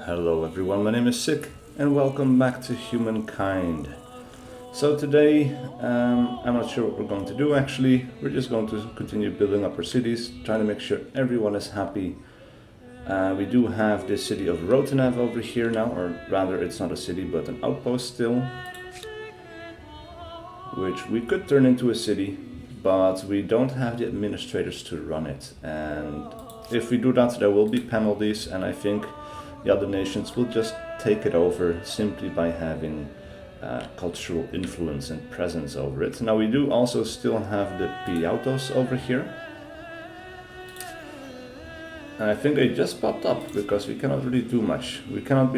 Hello everyone, my name is SiC and welcome back to Humankind. So today, I'm not sure what we're going to do actually. We're just going to continue building up our cities, trying to make sure everyone is happy. We do have this city of Rotenev over here now, or rather it's not a city but an outpost still, which we could turn into a city, but we don't have the administrators to run it. And if we do that, there will be penalties, and I think the other nations will just take it over simply by having cultural influence and presence over it. Now we do also still have the Piautos over here. And I think they just popped up because we cannot really do much. We cannot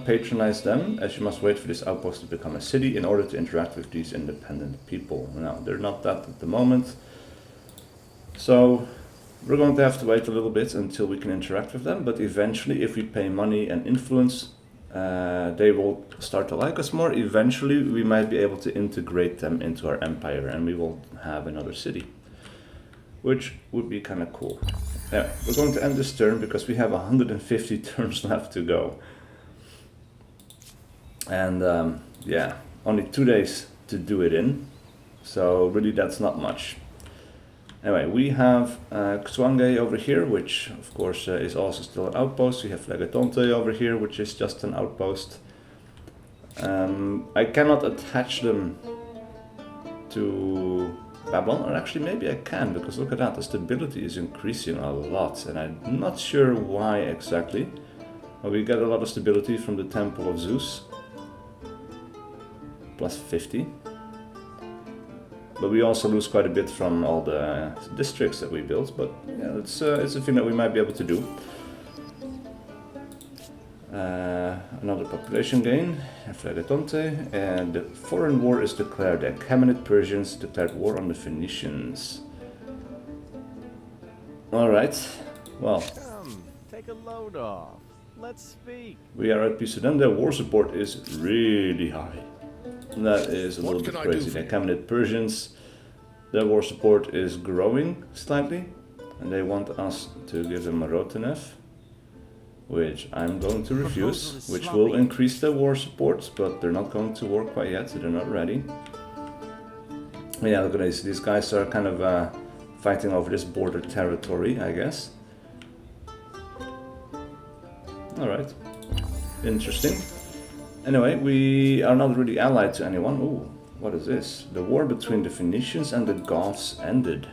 patronize them, as you must wait for this outpost to become a city in order to interact with these independent people. Now they're not that at the moment. So we're going to have to wait a little bit until we can interact with them, but eventually if we pay money and influence, they will start to like us more. Eventually we might be able to integrate them into our empire and we will have another city, which would be kind of cool. Anyway, we're going to end this turn because we have 150 turns left to go. And yeah, only 2 days to do it in, so really that's not much. Anyway, we have Xwange over here, which of course is also still an outpost. We have Legatonte over here, which is just an outpost. I cannot attach them to Babylon, or actually maybe I can, because look at that, the stability is increasing a lot, and I'm not sure why exactly. But we get a lot of stability from the Temple of Zeus, plus 50. But we also lose quite a bit from all the districts that we built, but yeah, it's a thing that we might be able to do. Another population gain, Phlegetonte, and the foreign war is declared. The Achaemenid Persians declared war on the Phoenicians. Alright, well. Come, take a load off. Let's speak. We are at peace with them. Their war support is really high. That is a little bit crazy. The Achaemenid Persians, their war support is growing slightly, and they want us to give them a Rotenev, which I'm going to refuse, which will increase their war support, but they're not going to war quite yet, so they're not ready. Yeah, look at this. These guys are kind of fighting over this border territory, I guess. Alright, interesting. Anyway, we are not really allied to anyone. Ooh, what is this? The war between the Phoenicians and the Goths ended.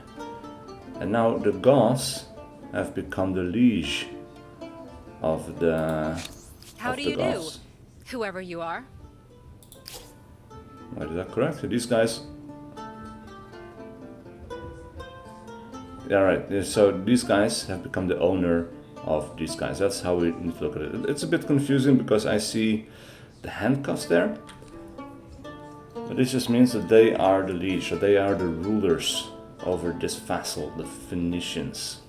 And now the Goths have become the liege of the How do you do, whoever you are? Wait, is that correct? These guys... Yeah, right. So these guys have become the owner of these guys. That's how we need to look at it. It's a bit confusing because I see the handcuffs there, but this just means that they are the liege, so they are the rulers over this vassal. The Phoenicians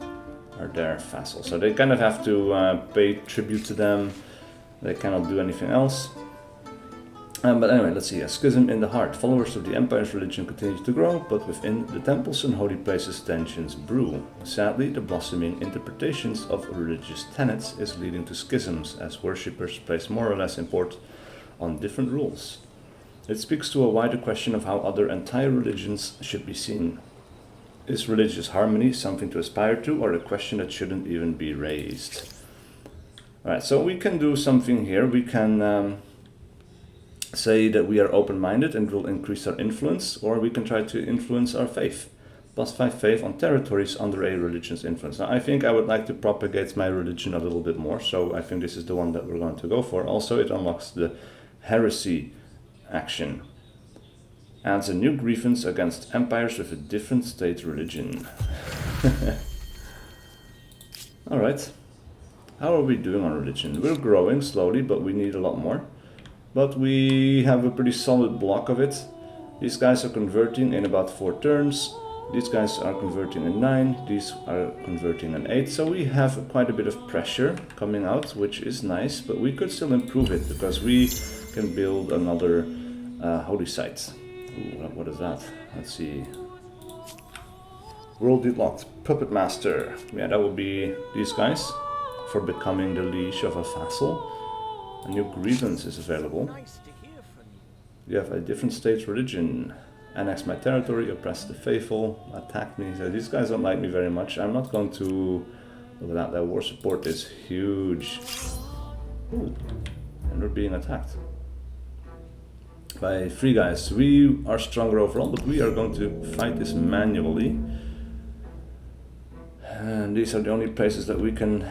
are their vassal, so they kind of have to pay tribute to them. They cannot do anything else. But anyway, let's see. A schism in the heart. Followers of the empire's religion continue to grow, but within the temples and holy places tensions brew. Sadly, the blossoming interpretations of religious tenets is leading to schisms, as worshippers place more or less import on different rules. It speaks to a wider question of how other entire religions should be seen. Is religious harmony something to aspire to, or a question that shouldn't even be raised? Alright, so we can do something here. We can say that we are open-minded and will increase our influence, or we can try to influence our faith. Plus 5 faith on territories under a religion's influence. Now, I think I would like to propagate my religion a little bit more, so I think this is the one that we're going to go for. Also, it unlocks the heresy action. Adds a new grievance against empires with a different state religion. Alright. How are we doing on religion? We're growing slowly, but we need a lot more. But we have a pretty solid block of it. These guys are converting in about 4 turns. These guys are converting in 9. These are converting in 8. So we have quite a bit of pressure coming out, which is nice. But we could still improve it because we can build another holy site. Ooh, what is that? Let's see. World Deadlocked Puppet Master. Yeah, that would be these guys. for becoming the liege of a vassal. A new grievance is available. Nice to hear from you. You have a different state religion. Annex my territory, oppress the faithful, attack me. So these guys don't like me very much. I'm not going to... Look at that, their war support is huge. Ooh, and we're being attacked by 3 guys. We are stronger overall, but we are going to fight this manually. And these are the only places that we can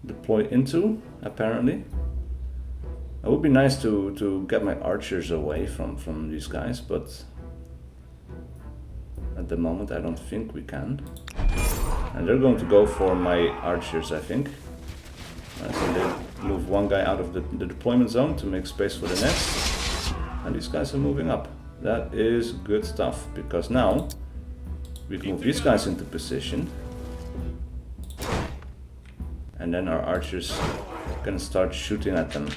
deploy into, apparently. It would be nice to get my archers away from these guys, but at the moment I don't think we can. And they're going to go for my archers, I think. So they move one guy out of the deployment zone to make space for the next. And these guys are moving up. That is good stuff, because now we can move these guys into position. And then our archers can start shooting at them.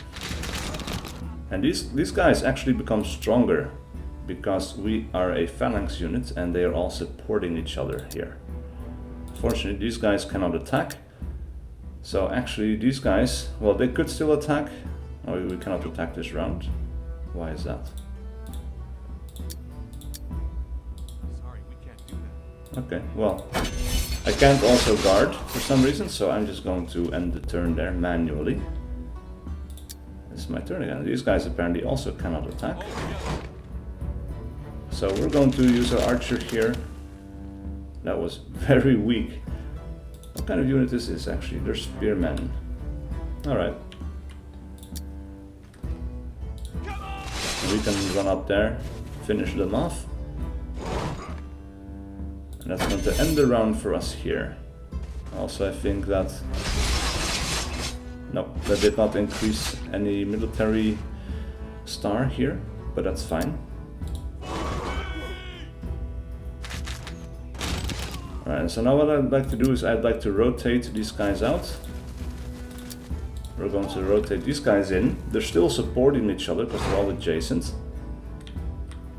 And these guys actually become stronger because we are a phalanx unit and they are all supporting each other here. Fortunately, these guys cannot attack. So actually these guys, well, they could still attack. Oh, we cannot attack this round. Why is that? Sorry, we can't do that. Okay, well, I can't also guard for some reason, so I'm just going to end the turn there manually. It's my turn again. These guys apparently also cannot attack. So we're going to use our archer here. That was very weak. What kind of unit is this actually? They're spearmen. Alright. We can run up there, finish them off. And that's going to end the round for us here. Also, I think that... No, that did not increase any military star here, but that's fine. Alright, so now what I'd like to do is I'd like to rotate these guys out. We're going to rotate these guys in. They're still supporting each other because they're all adjacent.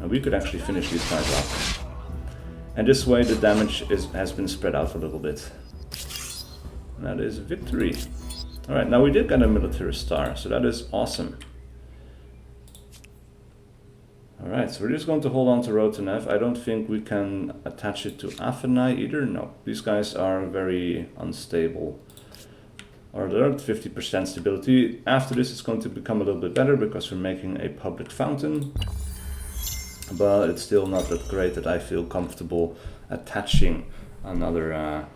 And we could actually finish these guys off. And this way the damage has been spread out a little bit. And that is victory. Alright, now we did get a military star, so that is awesome. Alright, so we're just going to hold on to Rotenev. I don't think we can attach it to Achen either. No, these guys are very unstable. Or they're at 50% stability. After this it's going to become a little bit better because we're making a public fountain. But it's still not that great that I feel comfortable attaching another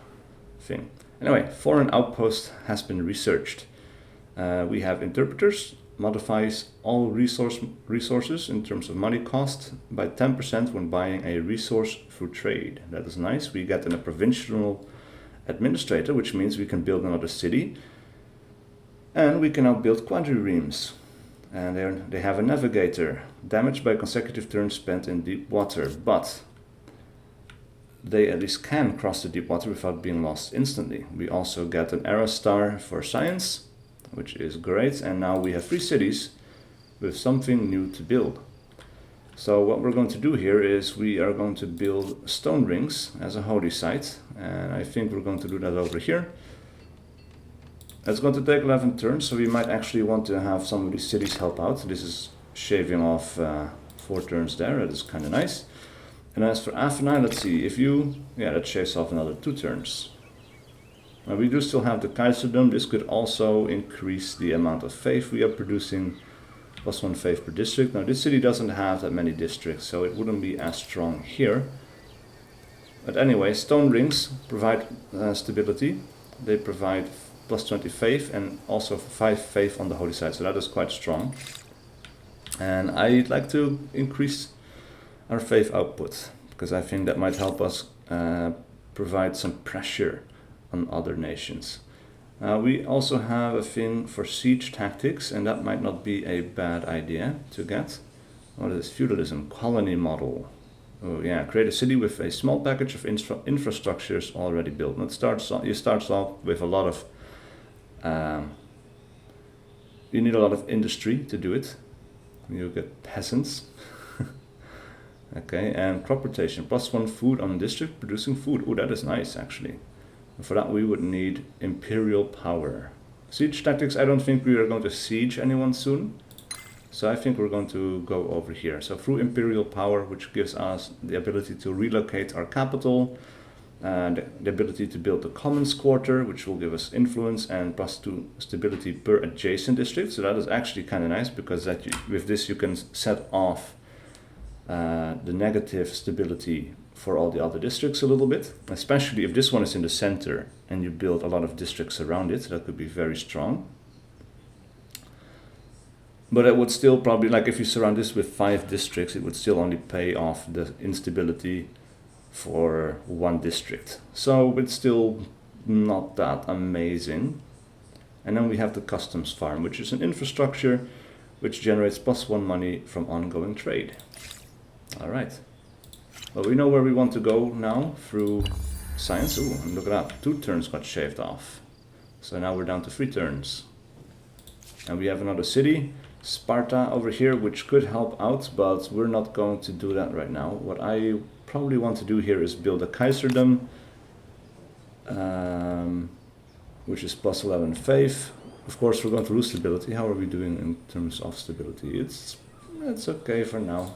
thing. Anyway, foreign outpost has been researched. We have interpreters, modifies all resources in terms of money cost by 10% when buying a resource through trade. That is nice. We get a provincial administrator, which means we can build another city. And we can now build quadriremes. And they have a navigator, damaged by consecutive turns spent in deep water, but they at least can cross the deep water without being lost instantly. We also get an era star for science, which is great, and now we have 3 cities with something new to build. So what we're going to do here is we are going to build stone rings as a holy site, and I think we're going to do that over here. It's going to take 11 turns, so we might actually want to have some of these cities help out. This is shaving off 4 turns there, that is kind of nice. And as for Achen, let's see, if you... yeah, that shaves off another 2 turns. Now we do still have the Kaiserdom. This could also increase the amount of faith we are producing. +1 faith per district. Now this city doesn't have that many districts, so it wouldn't be as strong here. But anyway, stone rings provide stability. They provide +20 faith and also 5 faith on the holy side, so that is quite strong. And I'd like to increase our faith output, because I think that might help us provide some pressure on other nations. We also have a thing for siege tactics, and that might not be a bad idea to get. What is feudalism? Colony model. Oh yeah, create a city with a small package of infrastructures already built. And you start off with a lot of you need a lot of industry to do it. You get peasants. Okay, and crop rotation, +1 food on district producing food. Oh, that is nice actually. And for that we would need imperial power. Siege tactics, I don't think we are going to siege anyone soon. So I think we're going to go over here. So through imperial power, which gives us the ability to relocate our capital, and the ability to build the commons quarter, which will give us influence and +2 stability per adjacent district. So that is actually kind of nice, because with this you can set off the negative stability for all the other districts a little bit, especially if this one is in the center and you build a lot of districts around it. That could be very strong. But it would still probably, like if you surround this with 5 districts, it would still only pay off the instability for 1 district. So it's still not that amazing. And then we have the customs farm, which is an infrastructure which generates +1 money from ongoing trade. All right. Well, we know where we want to go now through science. Ooh, and look at that. 2 turns got shaved off. So now we're down to 3 turns. And we have another city, Sparta over here, which could help out, but we're not going to do that right now. What I probably want to do here is build a Kaiserdom, which is +11 faith. Of course, we're going to lose stability. How are we doing in terms of stability? It's okay for now.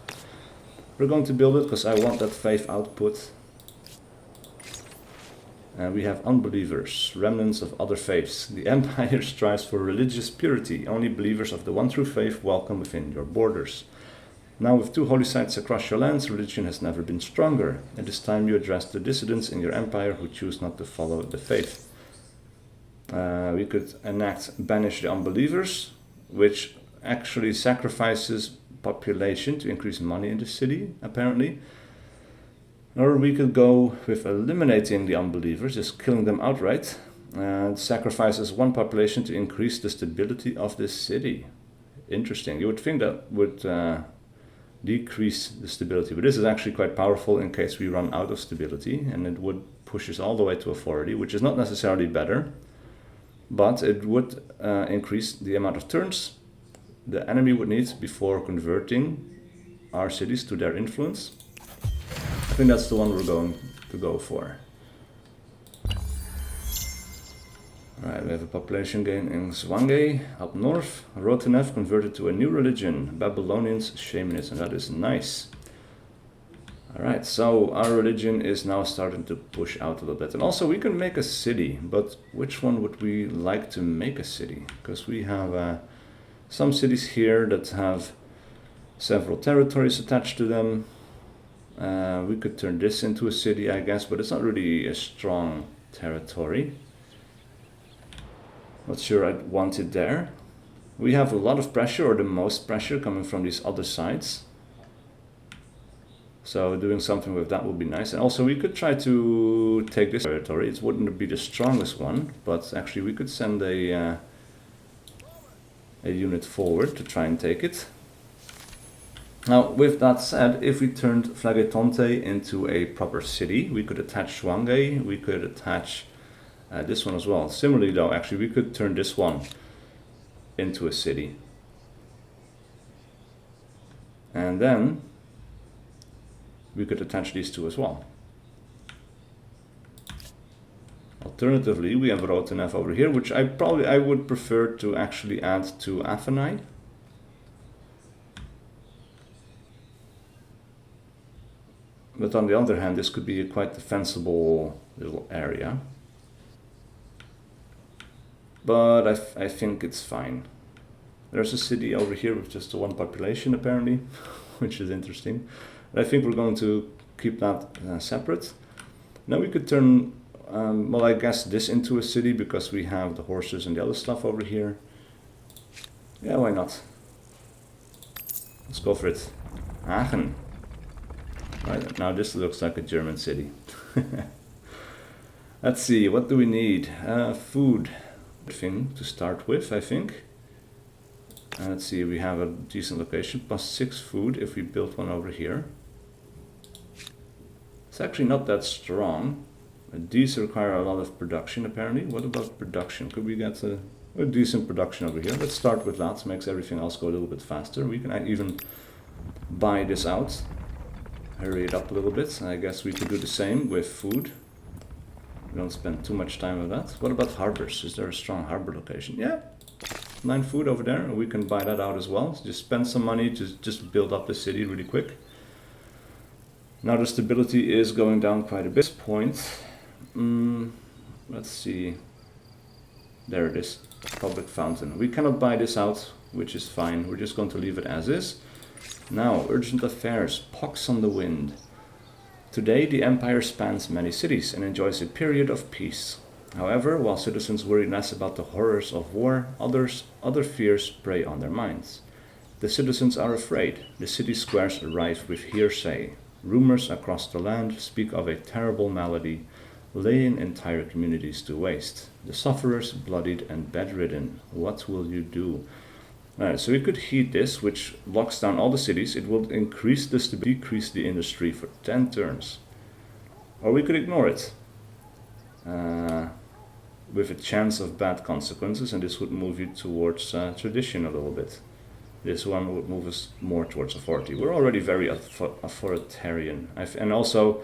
We're going to build it because I want that faith output. And we have unbelievers, remnants of other faiths. The empire strives for religious purity. Only believers of the one true faith welcome within your borders. Now with 2 holy sites across your lands, religion has never been stronger. It is time you address the dissidents in your empire who choose not to follow the faith. We could enact banish the unbelievers, which actually sacrifices population to increase money in the city, apparently. Or we could go with eliminating the unbelievers, just killing them outright, and sacrifices 1 population to increase the stability of this city. Interesting. You would think that would decrease the stability, but this is actually quite powerful in case we run out of stability, and it would push us all the way to authority, which is not necessarily better, but it would increase the amount of turns the enemy would need before converting our cities to their influence. I think that's the one we're going to go for. Alright, we have a population gain in Zwange up north. Rotenev converted to a new religion, Babylonians shamanism. That is nice. Alright, so our religion is now starting to push out a little bit. And also we can make a city, but which one would we like to make a city? Because we have some cities here that have several territories attached to them. We could turn this into a city, I guess, but it's not really a strong territory. Not sure I'd want it there. We have a lot of pressure, or the most pressure, coming from these other sides. So doing something with that would be nice. And also we could try to take this territory. It wouldn't be the strongest one, but actually we could send a unit forward to try and take it. Now, with that said, if we turned Flagetonte into a proper city, we could attach Zwange, we could attach this one as well. Similarly though, actually we could turn this one into a city. And then we could attach these 2 as well. Alternatively, we have Rotenev over here, which I would prefer to actually add to Atheni. But on the other hand, this could be a quite defensible little area. But I think it's fine. There's a city over here with just 1 population apparently, which is interesting. But I think we're going to keep that separate. Now we could turn, well, I guess this into a city because we have the horses and the other stuff over here. Yeah, why not? Let's go for it. Aachen. Right, now this looks like a German city. Let's see, what do we need? Food thing to start with, I think. Let's see, we have a decent location, +6 food if we build one over here. It's actually not that strong. These require a lot of production apparently. What about production? Could we get a decent production over here? Let's start with that, makes everything else go a little bit faster. We can even buy this out. Hurry it up a little bit. I guess we could do the same with food. don't spend too much time with that. What about harbors? Is there a strong harbor location? Yeah, 9 food over there. We can buy that out as well. So just spend some money to just build up the city really quick. Now the stability is going down quite a bit. At this point, let's see. There it is, public fountain. We cannot buy this out, which is fine. We're just going to leave it as is. Now, urgent affairs, pox on the wind. Today, the empire spans many cities and enjoys a period of peace. However, while citizens worry less about the horrors of war, other fears prey on their minds. The citizens are afraid. The city squares are rife with hearsay. Rumors across the land speak of a terrible malady, laying entire communities to waste. The sufferers bloodied and bedridden. What will you do? Alright, so we could heat this, which locks down all the cities. It will increase this to decrease the industry for 10 turns. Or we could ignore it. With a chance of bad consequences, and this would move you towards tradition a little bit. This one would move us more towards authority. We're already very authoritarian. And also,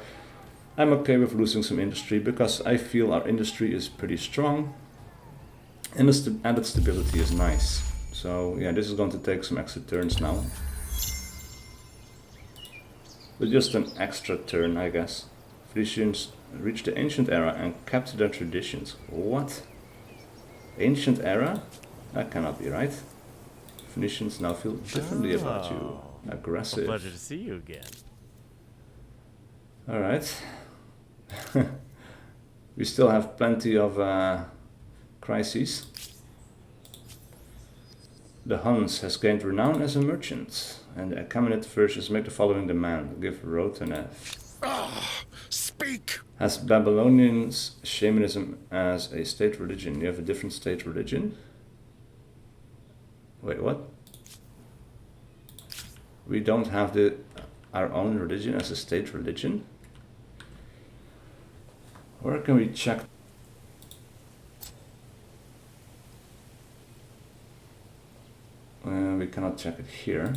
I'm okay with losing some industry because I feel our industry is pretty strong and the added stability is nice. So yeah, this is going to take some extra turns now. But just an extra turn, I guess. Phoenicians reached the ancient era and kept their traditions. What? Ancient era? That cannot be right. Phoenicians now feel differently about you. Aggressive. A pleasure to see you again. Alright. We still have plenty of crises. The Huns has gained renown as a merchant, and the Achaemenid versions make the following demand. Give Rotanev. Speak! Has Babylonians shamanism as a state religion? You have a different state religion? Wait, what? We don't have our own religion as a state religion? Where can we check? We cannot check it here.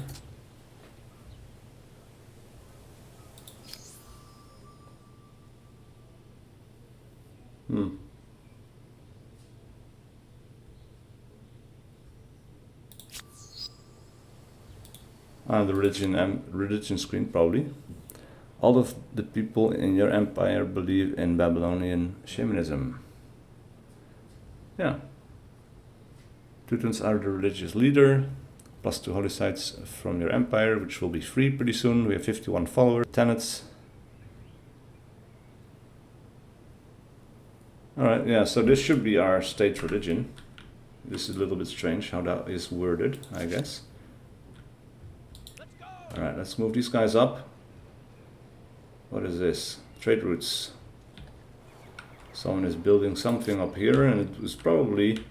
The religion screen, probably. All of the people in your empire believe in Babylonian shamanism. Yeah. Teutons are the religious leader. Plus 2 holy sites from your empire, which will be free pretty soon. We have 51 followers. Tenets. Alright, yeah, so this should be our state religion. This is a little bit strange how that is worded, I guess. Alright, let's move these guys up. What is this? Trade routes. Someone is building something up here, and it was probably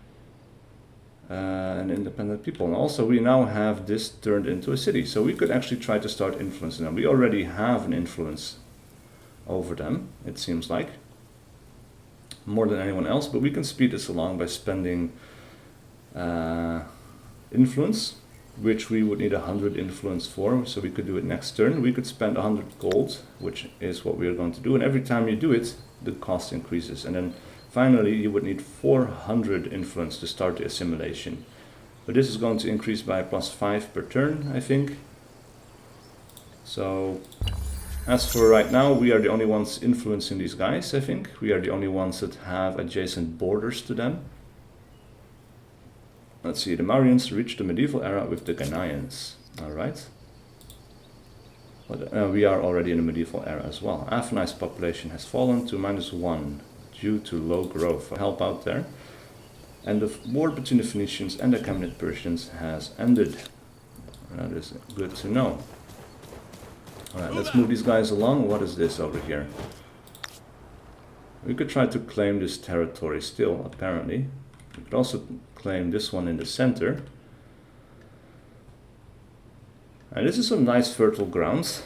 an independent people. And also we now have this turned into a city, so we could actually try to start influencing them. We already have an influence over them, it seems like. More than anyone else, but we can speed this along by spending influence, which we would need 100 influence for, so we could do it next turn. We could spend 100 gold, which is what we are going to do, and every time you do it, the cost increases. And then finally, you would need 400 influence to start the assimilation. But this is going to increase by +5 per turn, I think. So, as for right now, we are the only ones influencing these guys, I think. We are the only ones that have adjacent borders to them. Let's see, the Marians reached the medieval era with the Ghanaians. Alright. But we are already in the medieval era as well. Atheni's population has fallen to -1 due to low growth. Help out there. And the war between the Phoenicians and the Achaemenid Persians has ended. That is good to know. Alright, let's move these guys along. What is this over here? We could try to claim this territory still, apparently. We could also claim this one in the center. And this is some nice fertile ground,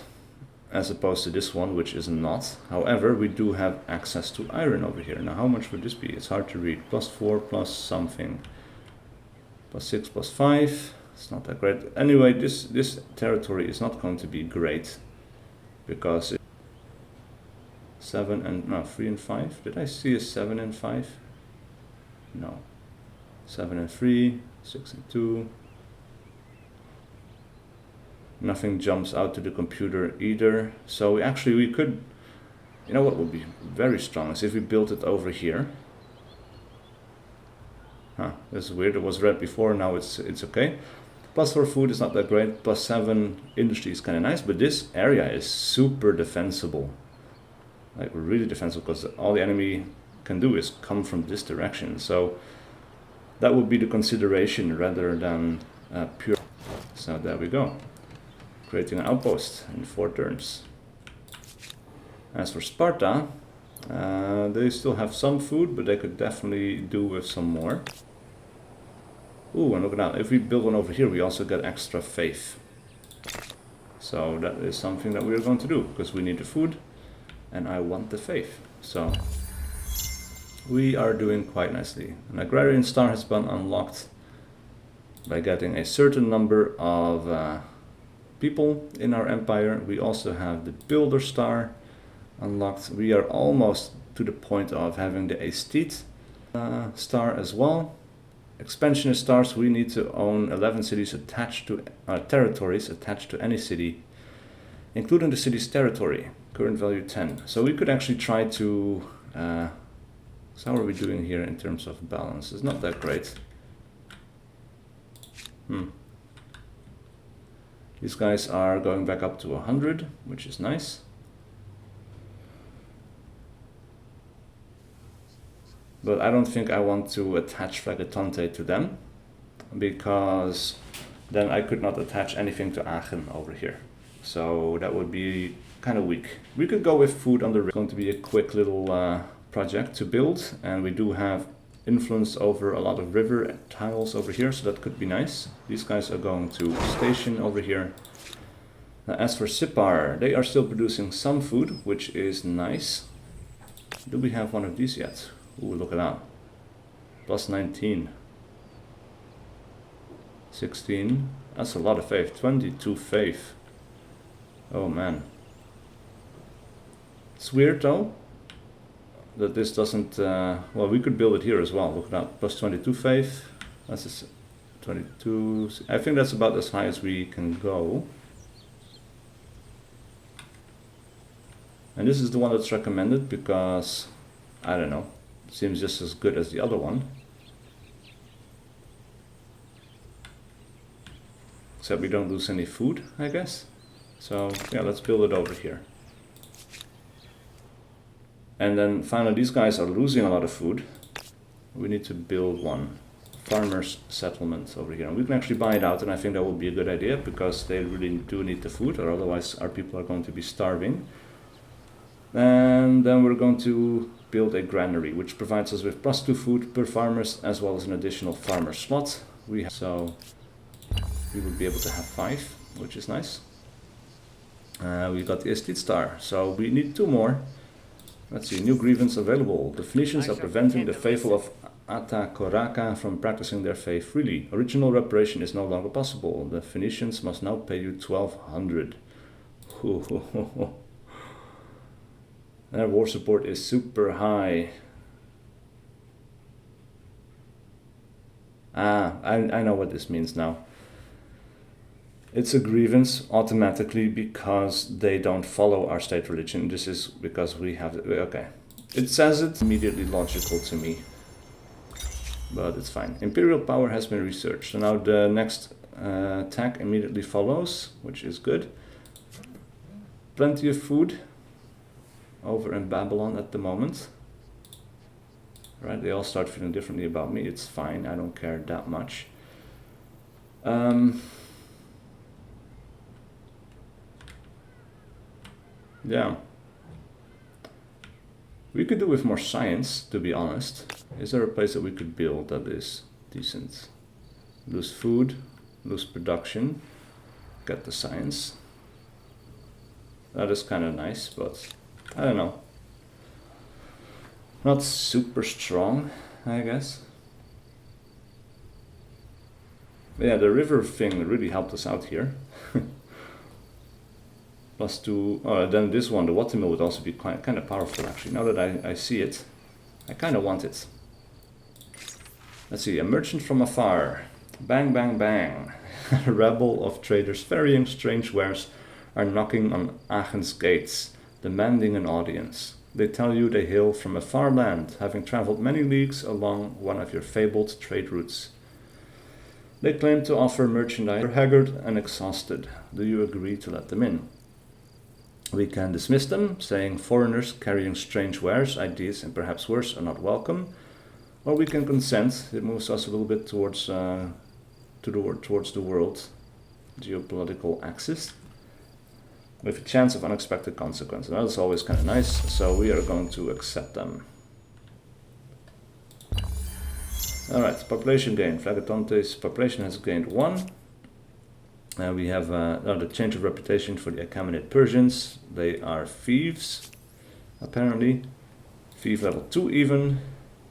as opposed to this one, which is not. However, we do have access to iron over here. Now, how much would this be? It's hard to read. +4 plus something. +6 +5. It's not that great. Anyway, this territory is not going to be great, because 7 and, no, 3 and 5. Did I see a 7 and 5? No. 7 and 3, 6 and 2. Nothing jumps out to the computer either. So we could, you know what would be very strong is if we built it over here. Huh, this is weird. It was red before, now it's okay. +4 food is not that great. +7 industry is kind of nice, but this area is super defensible. Like really defensible, because all the enemy can do is come from this direction. So that would be the consideration rather than pure. So there we go. Creating an outpost in 4 turns. As for Sparta, they still have some food, but they could definitely do with some more. Ooh, and look at that. If we build one over here, we also get extra faith. So that is something that we're going to do, because we need the food, and I want the faith. So we are doing quite nicely. An agrarian star has been unlocked by getting a certain number of people in our empire. We also have the builder star unlocked. We are almost to the point of having the aesthete star as well. Expansionist stars, we need to own 11 cities attached to territories attached to any city, including the city's territory. Current value 10. So we could actually try to so how are we doing here in terms of balance? It's not that great. These guys are going back up to 100, which is nice. But I don't think I want to attach Fragatante to them, because then I could not attach anything to Aachen over here. So that would be kind of weak. We could go with food on the river. It's going to be a quick little project to build, and we do have influence over a lot of river tiles over here, so that could be nice. These guys are going to station over here. As for Sipar, they are still producing some food, which is nice. Do we have one of these yet? Ooh, look at that. +19. 16. That's a lot of faith. 22 faith. Oh man. It's weird though that this doesn't, well, we could build it here as well. Look at that. +22 faith. That's a 22. I think that's about as high as we can go. And this is the one that's recommended because, I don't know, it seems just as good as the other one. Except we don't lose any food, I guess. So yeah, let's build it over here. And then finally, these guys are losing a lot of food. We need to build one. Farmers settlement over here. And we can actually buy it out, and I think that would be a good idea because they really do need the food, or otherwise our people are going to be starving. And then we're going to build a granary, which provides us with +2 food per farmers, as well as an additional farmer slot. So we would be able to have 5, which is nice. We got the estate star, so we need 2 more. Let's see, new grievance available. The Phoenicians are preventing the faithful of Atakoraka from practicing their faith freely. Original reparation is no longer possible. The Phoenicians must now pay you 1,200. Their war support is super high. I know what this means now. It's a grievance automatically because they don't follow our state religion. This is because we have... Okay. It says it immediately logical to me. But it's fine. Imperial power has been researched. So now the next attack immediately follows, which is good. Plenty of food over in Babylon at the moment. Right, they all start feeling differently about me. It's fine, I don't care that much. Yeah. We could do with more science, to be honest. Is there a place that we could build that is decent? Lose food, lose production, get the science. That is kind of nice, but I don't know. Not super strong, I guess. But yeah, the river thing really helped us out here. +2. Oh, then this one, the water mill, would also be kind of powerful actually. Now that I see it, I kind of want it. Let's see, a merchant from afar. Bang, bang, bang. A rabble of traders ferrying strange wares are knocking on Achen's gates, demanding an audience. They tell you they hail from a far land, having traveled many leagues along one of your fabled trade routes. They claim to offer merchandise. They're haggard and exhausted. Do you agree to let them in? We can dismiss them, saying foreigners carrying strange wares, ideas, and perhaps worse are not welcome. Or we can consent. It moves us a little bit towards towards the world geopolitical axis, with a chance of unexpected consequences. That's always kind of nice, so we are going to accept them. Alright, population gain. Flagatonte's population has gained 1. We have the change of reputation for the Achaemenid Persians. They are thieves, apparently. Thief level 2 even.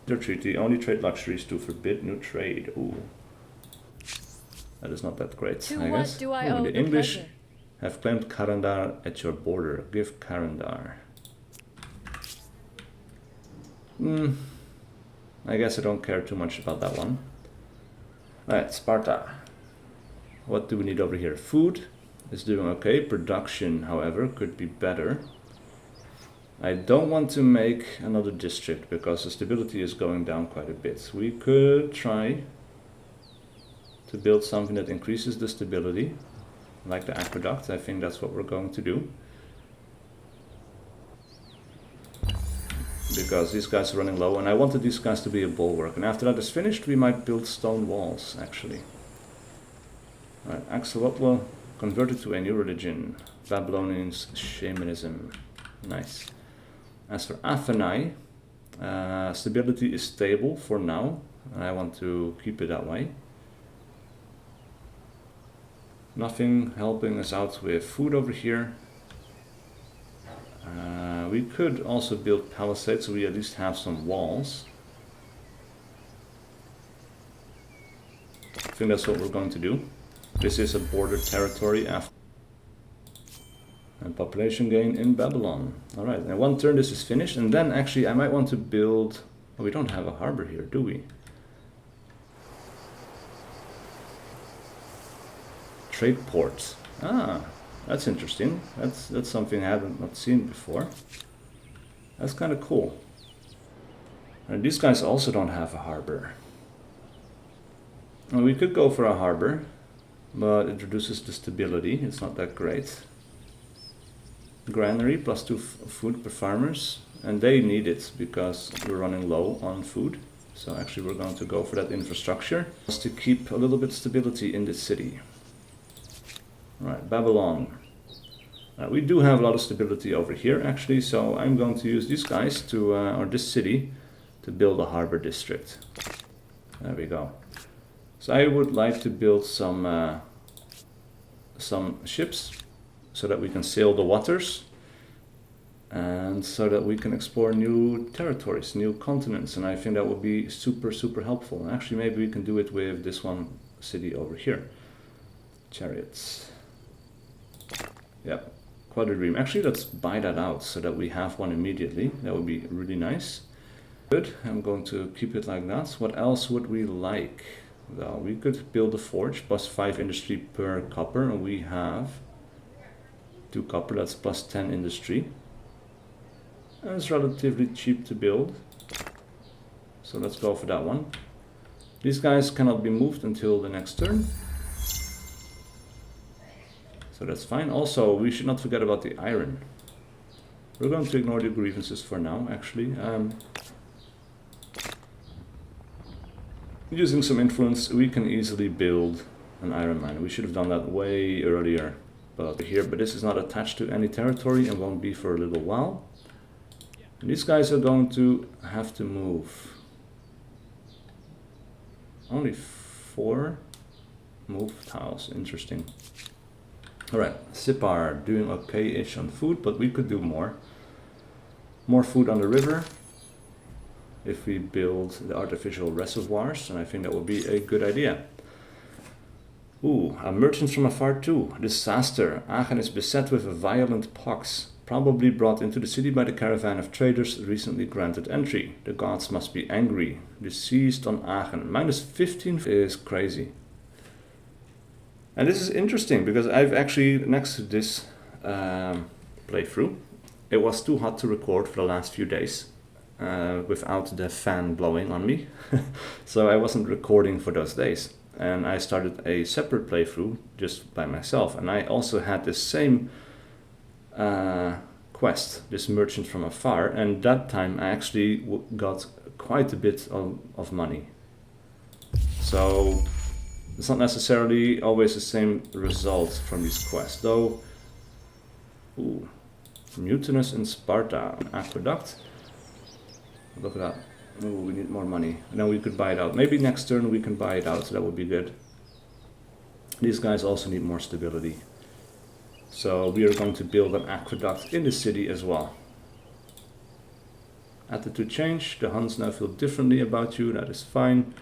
Their treaty only trade luxuries to forbid new trade. Ooh. That is not that great, To I what guess. do I Ooh, owe the the English pleasure? have claimed Karandar at your border. Give Karandar. I guess I don't care too much about that one. Alright, Sparta. What do we need over here? Food is doing okay. Production, however, could be better. I don't want to make another district because the stability is going down quite a bit. We could try to build something that increases the stability, like the aqueduct. I think that's what we're going to do. Because these guys are running low, and I wanted these guys to be a bulwark. And after that is finished, we might build stone walls, actually. Alright, Axolotl converted to a new religion. Babylonians shamanism. Nice. As for Athenai, stability is stable for now, and I want to keep it that way. Nothing helping us out with food over here. We could also build palisades so we at least have some walls. I think that's what we're going to do. This is a border territory after. And population gain in Babylon. Alright, in one turn this is finished, and then actually I might want to build... Oh, we don't have a harbor here, do we? Trade port. Ah, that's interesting. That's something I haven't not seen before. That's kind of cool. And these guys also don't have a harbor. Well, we could go for a harbor, but it reduces the stability. It's not that great. Granary, +2 food per farmers, and they need it because we're running low on food. So actually we're going to go for that infrastructure just to keep a little bit of stability in the city. Right, Babylon. We do have a lot of stability over here actually, so I'm going to use these guys to, or this city, to build a harbor district. There we go. So I would like to build some ships so that we can sail the waters and so that we can explore new territories, new continents, and I think that would be super, super helpful. And actually maybe we can do it with this one city over here. Chariots. Yep. Quadridream. Actually, let's buy that out so that we have one immediately. That would be really nice. Good. I'm going to keep it like that. What else would we like? Well, we could build a forge, +5 industry per copper, and we have 2 copper, that's +10 industry. And it's relatively cheap to build. So let's go for that one. These guys cannot be moved until the next turn. So that's fine. Also, we should not forget about the iron. We're going to ignore the grievances for now, actually. Using some influence, we can easily build an iron mine. We should have done that way earlier. But this is not attached to any territory and won't be for a little while. And these guys are going to have to move. Only 4 move tiles. Interesting. Alright, Sipar doing okay-ish on food, but we could do more. More food on the river if we build the artificial reservoirs, and I think that would be a good idea. Ooh, a merchant from afar too. Disaster. Aachen is beset with a violent pox, probably brought into the city by the caravan of traders recently granted entry. The gods must be angry. Deceased on Aachen. Minus 15 is crazy. And this is interesting because I've actually, next to this playthrough, it was too hot to record for the last few days without the fan blowing on me. So I wasn't recording for those days. And I started a separate playthrough just by myself. And I also had this same quest, this merchant from afar. And that time I actually got quite a bit of money. So it's not necessarily always the same result from these quests. Though, ooh, mutinous in Sparta, an aqueduct. Look at that. Oh, we need more money. Now we could buy it out. Maybe next turn we can buy it out, so that would be good. These guys also need more stability. So we are going to build an aqueduct in the city as well. Added to change. The Huns now feel differently about you. That is fine.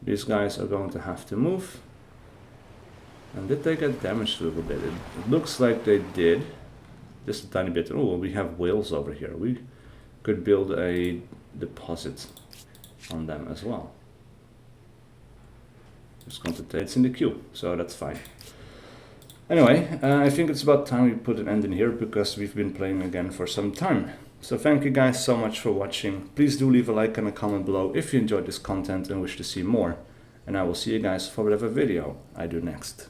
These guys are going to have to move. And did they get damaged a little bit? It looks like they did. Just a tiny bit. Oh, we have whales over here. We could build a deposit on them as well. Just going to take it's in the queue, so that's fine. Anyway, I think it's about time we put an end in here because we've been playing again for some time. So thank you guys so much for watching. Please do leave a like and a comment below if you enjoyed this content and wish to see more. And I will see you guys for whatever video I do next.